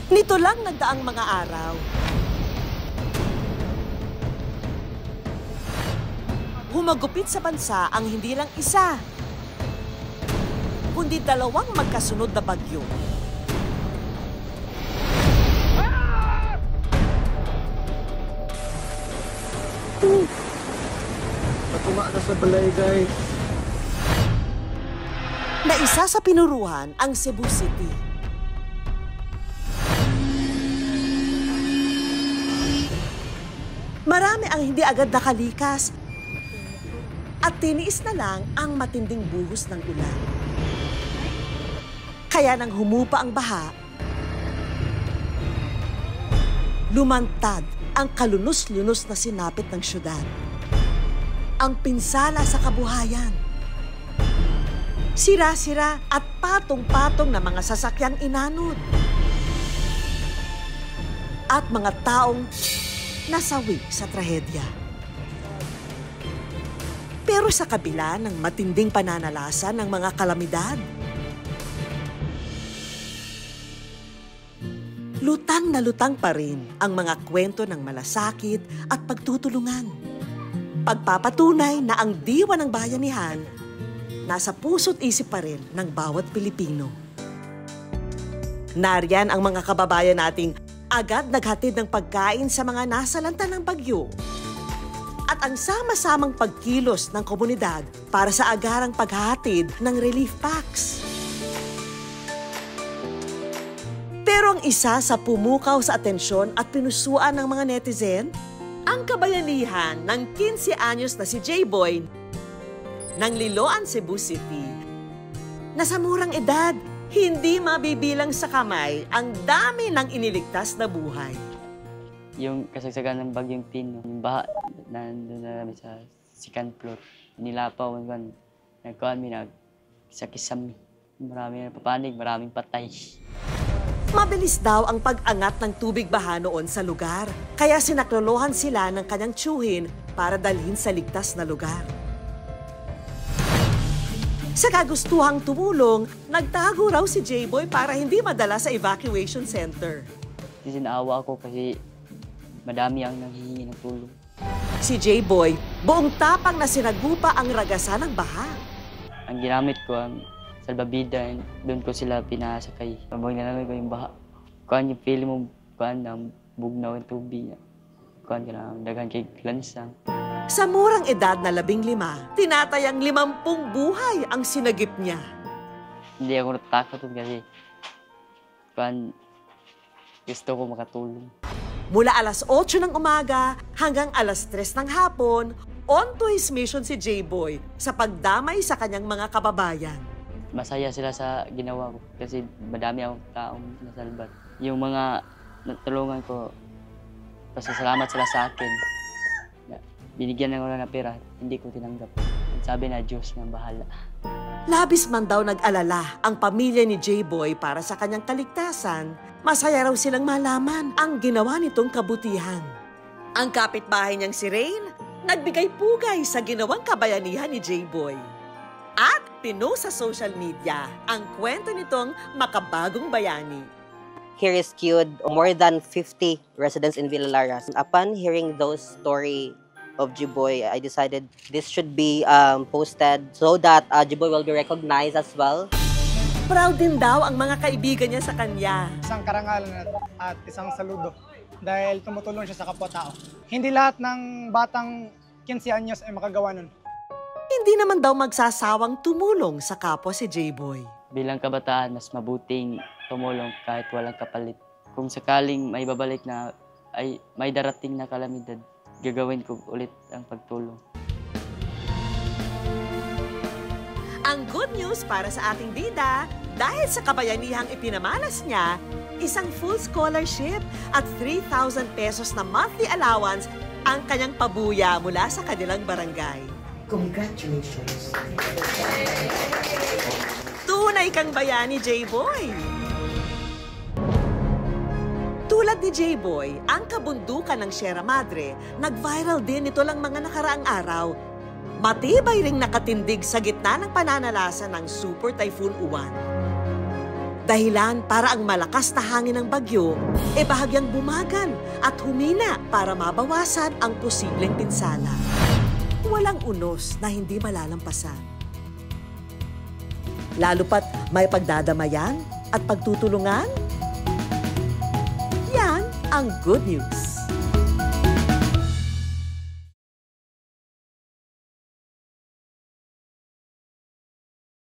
Nito lang nagdaang mga araw, humagupit sa bansa ang hindi lang isa, kundi dalawang magkasunod na bagyo. Patuma na sa balay, guys. Na isa sa pinuruhan ang Cebu City. Marami ang hindi agad nakalikas at tiniis na lang ang matinding buhos ng ulan. Kaya nang humupa ang baha, lumantad ang kalunos-lunos na sinapit ng syudad. Ang pinsala sa kabuhayan. Sira-sira at patong-patong na mga sasakyang inanod. At mga taong nasawi sa trahedya. Pero sa kabila ng matinding pananalasa ng mga kalamidad, lutang na lutang pa rin ang mga kwento ng malasakit at pagtutulungan. Pagpapatunay na ang diwa ng bayanihan nasa puso't isip pa rin ng bawat Pilipino. Nariyan ang mga kababayan nating agad naghatid ng pagkain sa mga nasalanta ng bagyo. At ang sama-samang pagkilos ng komunidad para sa agarang paghahatid ng relief packs. Pero ang isa sa pumukaw sa atensyon at pinusuan ng mga netizen, ang kabayanihan ng 15 anyos na si J-Boy ng Liloan, Cebu City, na sa murang edad, hindi mabibilang sa kamay ang dami ng iniligtas na buhay. Yung kasagsagan ng bagyong Tino, yung baha, nandun na namin sa second floor. Nilapaw, nagkuhan mi, nagsakisami. Marami na papanig, maraming patay. Mabilis daw ang pag-angat ng tubig baha noon sa lugar, kaya sinaklolohan sila ng kanyang tiyuhin para dalhin sa ligtas na lugar. Sa kagustuhang tumulong, nagtago raw si J-Boy para hindi madala sa evacuation center. Sinaawa ako kasi madami ang nanghihingi ng tulong. Si J-Boy, buong tapang na sinagupa ang ragasan ng baha. Ang ginamit ko ang salbabida, doon ko sila pinasakay. Pabag nalamay ko yung baha. Kuhan yung feeling mo, kuhan ng bugnaw ng tubig. Kuhan ka na, daghan kay glansang. Sa murang edad na 15, tinatayang 50 buhay ang sinagip niya. Hindi ako natakot kasi kuhan, gusto ko makatulong. Mula alas 8 ng umaga hanggang alas 3 ng hapon, on to his mission si J-Boy sa pagdamay sa kanyang mga kababayan. Masaya sila sa ginawa ko kasi madami akong taong nasalbat. Yung mga natulungan ko, pasasalamat sila sa akin. Binigyan ng wala na pera, hindi ko tinanggap. Sabi na Diyos nang bahala. Labis man daw nag-alala ang pamilya ni J-Boy para sa kanyang kaligtasan, masaya raw silang malaman ang ginawa nitong kabutihan. Ang kapitbahay niyang si Rain, nagbigay pugay sa ginawang kabayanihan ni J-Boy. At pinost sa social media ang kwento nitong makabagong bayani. He rescued more than 50 residents in Villalara. Upon hearing those story of J-Boy, I decided this should be posted so that J-Boy will be recognized as well. Proud din daw ang mga kaibigan niya sa kanya. Isang karangalan at isang saludo dahil tumutulong siya sa kapwa-tao. Hindi lahat ng batang 15 anyos ay makagawa nun. Hindi naman daw magsasawang tumulong sa kapwa si J-Boy. Bilang kabataan, mas mabuting tumulong kahit walang kapalit. Kung sakaling may babalik na ay may darating na kalamidad, gagawin ko ulit ang pagtulong. Ang good news para sa ating bida, dahil sa kabayanihang ipinamalas niya, isang full scholarship at 3,000 pesos na monthly allowance ang kanyang pabuya mula sa kanilang barangay. Congratulations! Tunay kang bayani, J-Boy! Tulad ni J-Boy, ang kabundukan ng Sierra Madre, nag-viral din ito lang mga nakaraang araw. Matibay ring nakatindig sa gitna ng pananalasa ng Super Typhoon Uwan. Dahilan para ang malakas na hangin ng bagyo e bahagyang bumagal at humina para mabawasan ang posibleng pinsala. Walang unos na hindi malalampasan. Lalo pat may pagdadamayan at pagtutulungan. Yan ang good news.